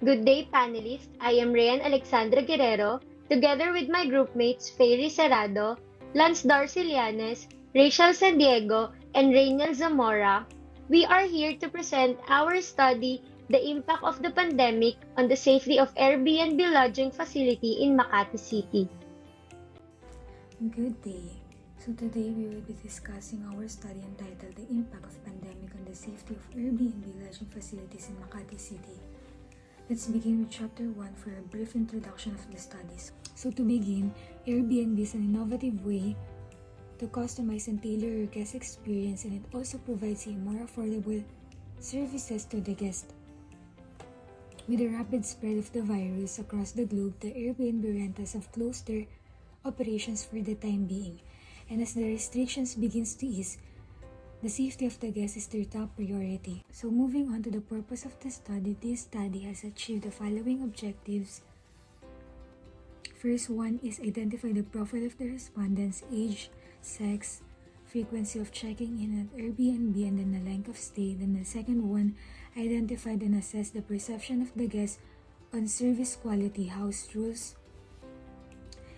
Good day, panelists. I am Rayan Alexandra Guerrero, together with my groupmates Fairy Serrado, Lance Darcilianes, Rachel San Diego, and Rainiel Zamora. We are here to present our study, The Impact of the Pandemic on the Safety of Airbnb Lodging Facility in Makati City. Good day. So today we will be discussing our study entitled The Impact of Pandemic on the Safety of Airbnb Lodging Facilities in Makati City. Let's begin with Chapter 1 for a brief introduction of the studies. So to begin, Airbnb is an innovative way to customize and tailor your guest experience, and it also provides a more affordable services to the guest. With the rapid spread of the virus across the globe, the Airbnb rentals have closed their operations for the time being, and as the restrictions begins to ease, the safety of the guest is their top priority. So moving on to the purpose of the study, this study has achieved the following objectives. First one is identify the profile of the respondents, age, sex, frequency of checking in at Airbnb, and then the length of stay. Then the second one, identify and assess the perception of the guest on service quality, house rules,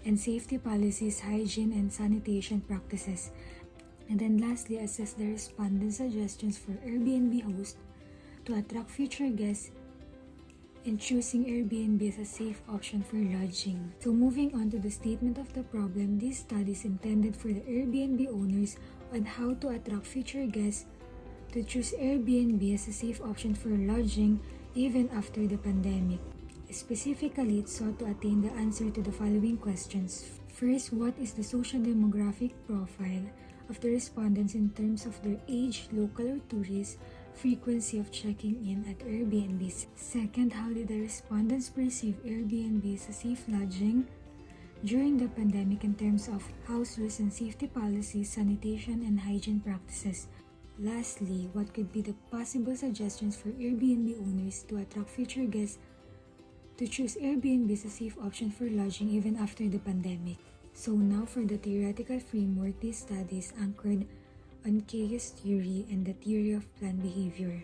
and safety policies, hygiene and sanitation practices. And then lastly, assess the respondent suggestions for Airbnb host to attract future guests in choosing Airbnb as a safe option for lodging. So moving on to the statement of the problem, this study is intended for the Airbnb owners on how to attract future guests to choose Airbnb as a safe option for lodging even after the pandemic. Specifically, it sought to attain the answer to the following questions. First, what is the social demographic profile of the respondents in terms of their age, local or tourist, frequency of checking in at Airbnbs? Second, how did the respondents perceive Airbnb as a safe lodging during the pandemic in terms of house rules and safety policies, sanitation and hygiene practices? Lastly, what could be the possible suggestions for Airbnb owners to attract future guests to choose Airbnb as a safe option for lodging even after the pandemic? So now for the theoretical framework, this study is anchored on chaos theory and the theory of planned behavior.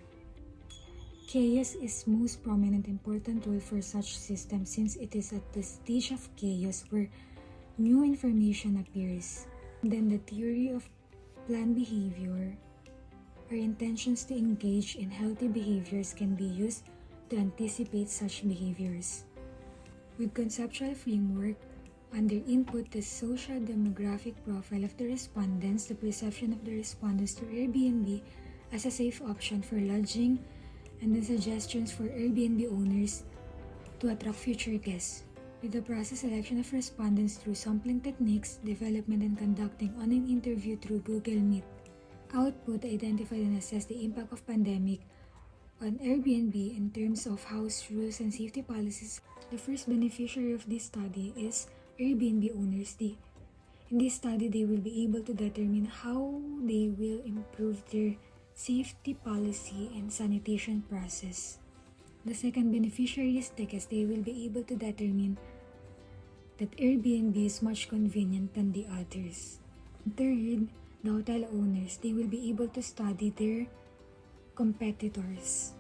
Chaos is most prominent important role for such systems since it is at the stage of chaos where new information appears. Then the theory of planned behavior, our intentions to engage in healthy behaviors, can be used to anticipate such behaviors. With conceptual framework, under input, the social demographic profile of the respondents, the perception of the respondents to Airbnb as a safe option for lodging, and the suggestions for Airbnb owners to attract future guests. With the process selection of respondents through sampling techniques, development and conducting online interview through Google Meet. Output, identify and assess the impact of pandemic on Airbnb in terms of house rules and safety policies. The first beneficiary of this study is Airbnb owners. In this study, they will be able to determine how they will improve their safety policy and sanitation process. The second beneficiary is the guest. They will be able to determine that Airbnb is much convenient than the others. Third, the hotel owners. They will be able to study their competitors.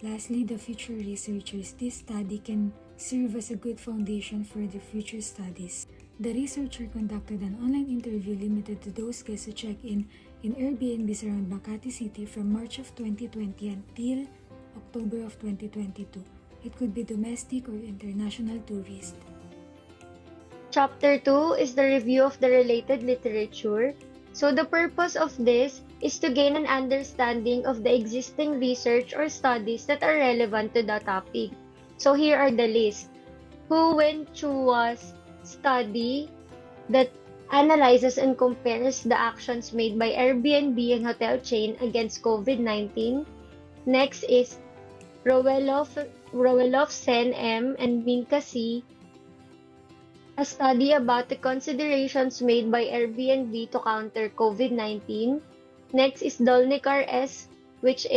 Lastly, the future researchers. This study can serve as a good foundation for the future studies. The researcher conducted an online interview limited to those guests who check in Airbnbs around Makati City from March of 2020 until October of 2022. It could be domestic or international tourists. Chapter 2 is the review of the related literature. So the purpose of this is to gain an understanding of the existing research or studies that are relevant to the topic. So here are the list. Hu Wen Chua's study that analyzes and compares the actions made by Airbnb and hotel chain against COVID-19. Next is Roweloff Sen M and Minka C, a study about the considerations made by Airbnb to counter COVID-19. Next is Dolnikar S, which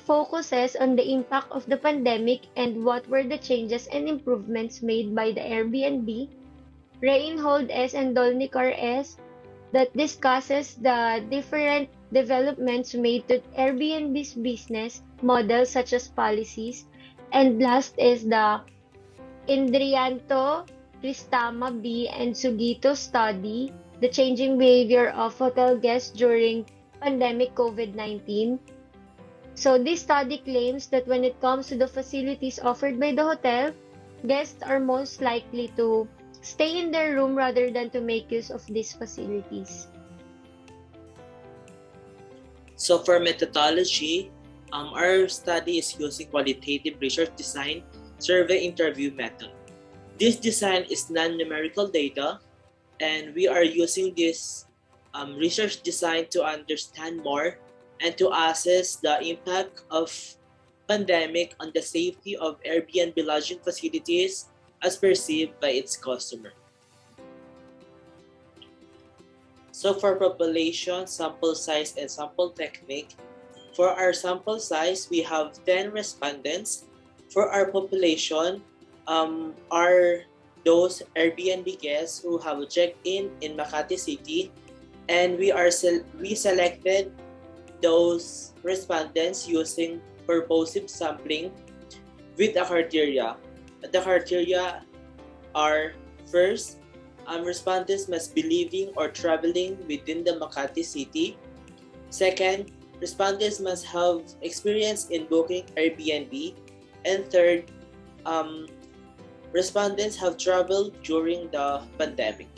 focuses on the impact of the pandemic and what were the changes and improvements made by the Airbnb. Reinhold S. and Dolnikar S. that discusses the different developments made to Airbnb's business model such as policies, And last is the Indrianto, Cristama B. and Sugito study, The Changing Behavior of Hotel Guests During Pandemic COVID-19. So this study claims that when it comes to the facilities offered by the hotel, guests are most likely to stay in their room rather than to make use of these facilities. So for methodology, our study is using qualitative research design survey interview method. This design is non-numerical data, and we are using this research design to understand more and to assess the impact of pandemic on the safety of Airbnb lodging facilities as perceived by its customer. So for population, sample size, and sample technique, for our sample size, we have 10 respondents. For our population, are those Airbnb guests who have checked in Makati City, and we selected those respondents using purposive sampling with a criteria. The criteria are: first, respondents must be living or traveling within the Makati City. Second, respondents must have experience in booking Airbnb. And third, respondents have traveled during the pandemic.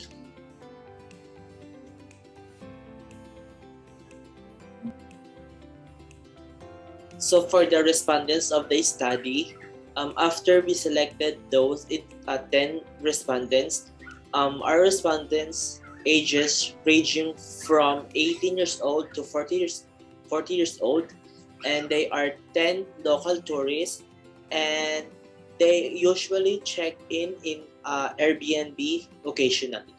So for the respondents of the study, after we selected those 10 respondents, our respondents ages ranging from 18 years old to 40 years old, and they are 10 local tourists, and they usually check in Airbnb occasionally.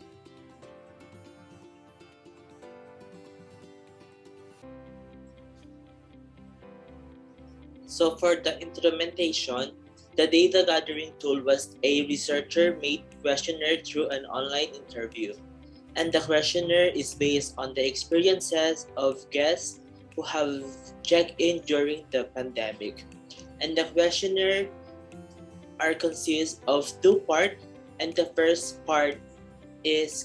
So for the implementation, the data gathering tool was a researcher-made questionnaire through an online interview. And the questionnaire is based on the experiences of guests who have checked in during the pandemic. And the questionnaire consists of two parts, and the first part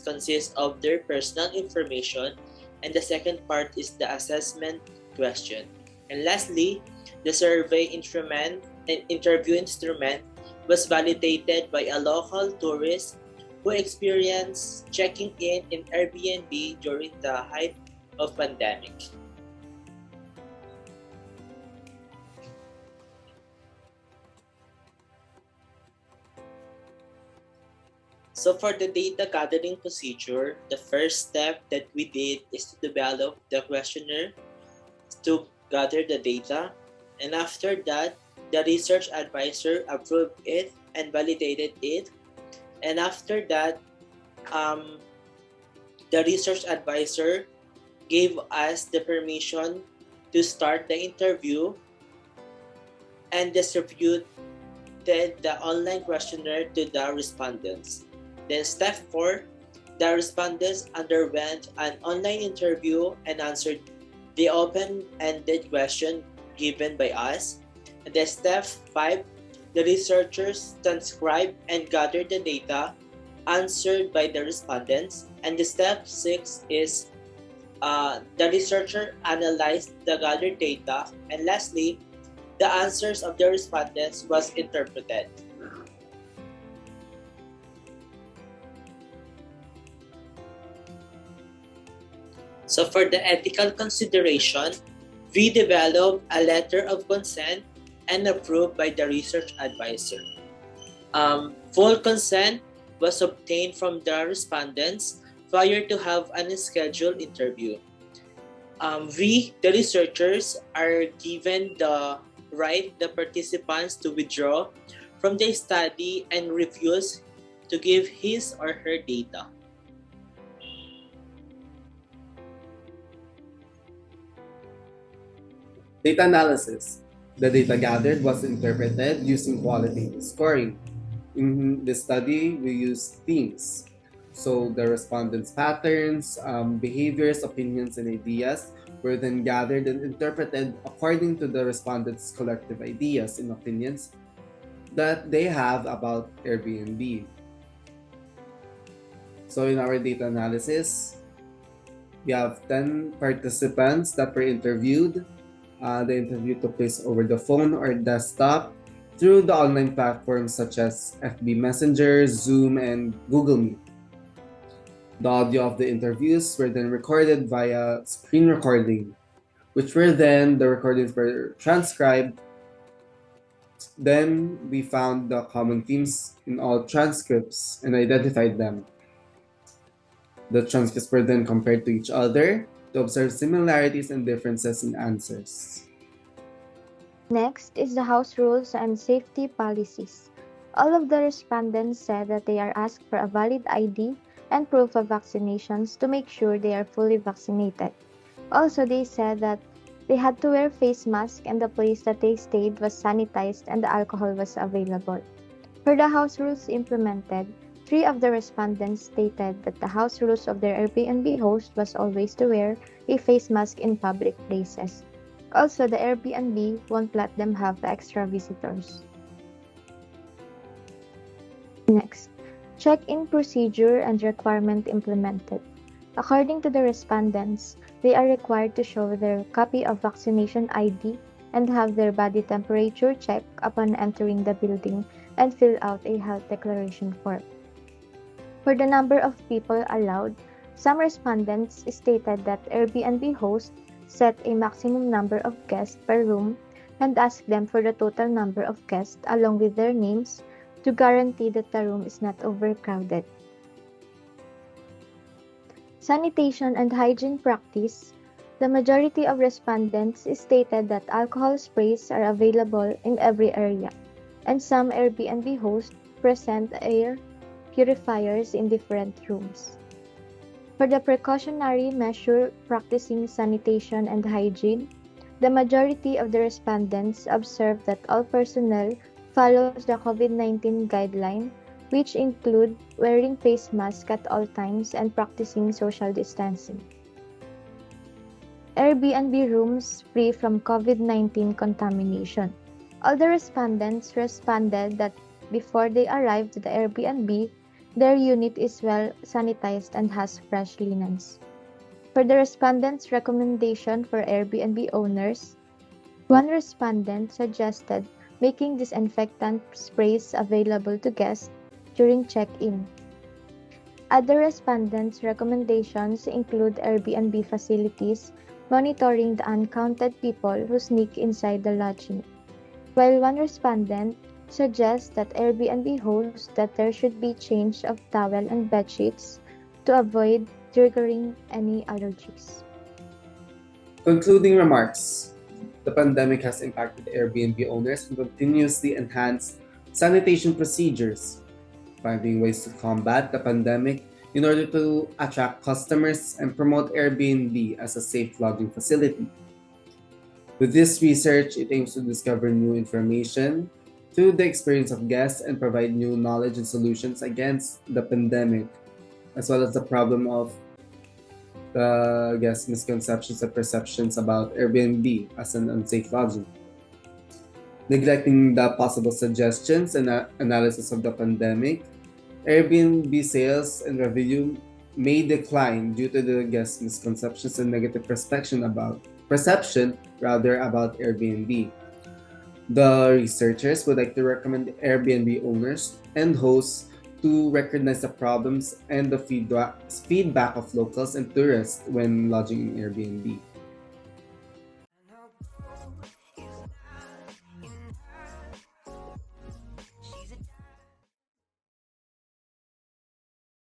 consists of their personal information, and the second part is the assessment question. And lastly, the interview instrument was validated by a local tourist who experienced checking in Airbnb during the height of pandemic. So for the data gathering procedure, the first step that we did is to develop the questionnaire to gather the data. And after that, the research advisor approved it and validated it. And after that, the research advisor gave us the permission to start the interview and distributed the online questionnaire to the respondents. Then step 4, the respondents underwent an online interview and answered the open-ended question given by us. And then step 5, the researchers transcribed and gathered the data answered by the respondents. And the step 6 is the researcher analyzed the gathered data. And lastly, the answers of the respondents was interpreted. So for the ethical consideration, we developed a letter of consent and approved by the research advisor. Full consent was obtained from the respondents prior to have an scheduled interview. We, the researchers, are given the participants to withdraw from the study and refuse to give his or her data. Data analysis. The data gathered was interpreted using qualitative scoring. In the study, we used themes. So the respondents' patterns, behaviors, opinions, and ideas were then gathered and interpreted according to the respondents' collective ideas and opinions that they have about Airbnb. So in our data analysis, we have 10 participants that were interviewed. The interview took place over the phone or desktop through the online platforms such as FB Messenger, Zoom, and Google Meet. The audio of the interviews were then recorded via screen recording, which were then the recordings were transcribed. Then we found the common themes in all transcripts and identified them. The transcripts were then compared to each other to observe similarities and differences in answers. Next is the house rules and safety policies. All of the respondents said that they are asked for a valid ID and proof of vaccinations to make sure they are fully vaccinated. Also, they said that they had to wear face masks and the place that they stayed was sanitized and the alcohol was available. For the house rules implemented, 3 of the respondents stated that the house rules of their Airbnb host was always to wear a face mask in public places. Also, the Airbnb won't let them have extra visitors. Next, check-in procedure and requirement implemented. According to the respondents, they are required to show their copy of vaccination ID and have their body temperature checked upon entering the building and fill out a health declaration form. For the number of people allowed, some respondents stated that Airbnb host set a maximum number of guests per room and asked them for the total number of guests along with their names to guarantee that the room is not overcrowded. Sanitation and hygiene practice. The majority of respondents stated that alcohol sprays are available in every area, and some Airbnb hosts present air purifiers in different rooms. For the precautionary measure practicing sanitation and hygiene, the majority of the respondents observed that all personnel follows the COVID-19 guideline, which include wearing face masks at all times and practicing social distancing. Airbnb rooms free from COVID-19 contamination. All the respondents responded that before they arrived to the Airbnb, their unit is well sanitized and has fresh linens. For the respondents' recommendation for Airbnb owners, one respondent suggested making disinfectant sprays available to guests during check-in. Other respondents' recommendations include Airbnb facilities monitoring the uncounted people who sneak inside the lodging, while one respondent suggests that Airbnb hosts that there should be change of towel and bed sheets to avoid triggering any allergies. Concluding remarks. The pandemic has impacted Airbnb owners and continuously enhanced sanitation procedures, finding ways to combat the pandemic in order to attract customers and promote Airbnb as a safe lodging facility. With this research, it aims to discover new information through the experience of guests and provide new knowledge and solutions against the pandemic, as well as the problem of the guest misconceptions and perceptions about Airbnb as an unsafe lodging. Neglecting the possible suggestions and analysis of the pandemic, Airbnb sales and revenue may decline due to the guest misconceptions and negative perception about Airbnb. The researchers would like to recommend Airbnb owners and hosts to recognize the problems and the feedback of locals and tourists when lodging in Airbnb.